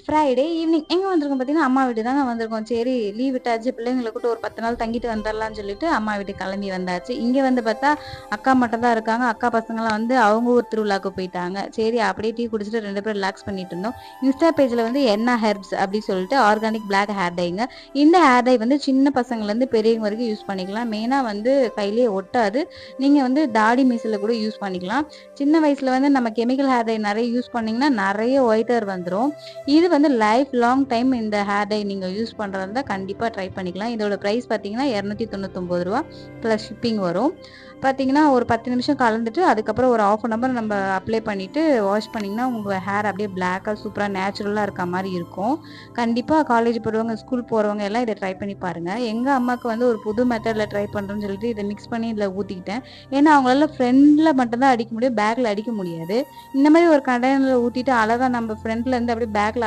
Friday evening எங்க வந்திருக்கோம் பார்த்தீங்கன்னா, அம்மா வீட்டுக்கு தாங்க வந்திருக்கோம். சரி லீவ் விட்டாச்சு பிள்ளைங்கள கூட்டு ஒரு 10 நாள் தங்கிட்டு வந்துரலாம்னு சொல்லிட்டு அம்மா வீட்டுக்கு கிளம்பி வந்தாச்சு. இங்க வந்து பார்த்தா, அக்கா மட்டும் தான் இருக்காங்க. அக்கா பசங்கலாம் வந்து அவங்க ஊர் திருவிழாவுக்கு போயிட்டாங்க. சரி அப்படியே டீ குடிச்சிட்டு 2 பேரும் ரிலாக்ஸ் பண்ணிட்டு இருந்தோம். இன்ஸ்டா பேஜ்ல வந்து என்னா ஹெர்ப்ஸ் அப்படி சொல்லிட்டு ஆர்கானிக் பிளாக் ஹேர் டைங்க. இந்த ஹேர் டை வந்து சின்ன பசங்கள்லேருந்து பெரியவங்க வரைக்கும் யூஸ் பண்ணிக்கலாம். மெயினா வந்து கையிலேயே ஒட்டாது. நீங்க வந்து தாடி மீசையில கூட யூஸ் பண்ணிக்கலாம். சின்ன வயசுல வந்து நம்ம கெமிக்கல் ஹேர் டை நெறைய யூஸ் பண்ணீங்கன்னா, நெறைய ஒயிட் ஹேர் வந்துரும். இது வந்து லைஃப் லாங் டைம் இந்த ஹேர் டை நீங்க யூஸ் பண்றதா இருந்தா கண்டிப்பா ட்ரை பண்ணிக்கலாம். இதோட பிரைஸ் பார்த்தீங்கன்னா, ரூ. 299 ப்ளஸ் ஷிப்பிங் வரும். பார்த்தீங்கன்னா, ஒரு 10 நிமிஷம் கலந்துட்டு, அதுக்கப்புறம் ஒரு 1/2 அன் ஹவர் நம்ம அப்ளை பண்ணிட்டு, வாஷ் பண்ணீங்கன்னா, உங்க ஹேர் அப்படியே பிளாக்கா சூப்பரா நேச்சுரலா இருக்க மாரி இருக்கும். கண்டிப்பா காலேஜ் போறவங்க, ஸ்கூல் போறவங்க எல்லாம் இத ட்ரை பண்ணி பாருங்க. எங்க அம்மாக்கு வந்து ஒரு புது மெத்தட்ல ட்ரை பண்றேன்னு சொல்லிட்டு, இத மிக்ஸ் பண்ணி இதுல ஊத்திக்கிட்டேன். ஏன்னா, அவங்களால ஃப்ரண்ட்ல மட்டும் தான் அடிக்க முடியும். பேக்ல அடிக்க முடியாது. இந்த மாரி ஒரு கண்டெய்னர்ல ஊத்திட்டு, அழகா நம்ம ஃப்ரண்ட்ல இருந்து அப்படியே பேக்ல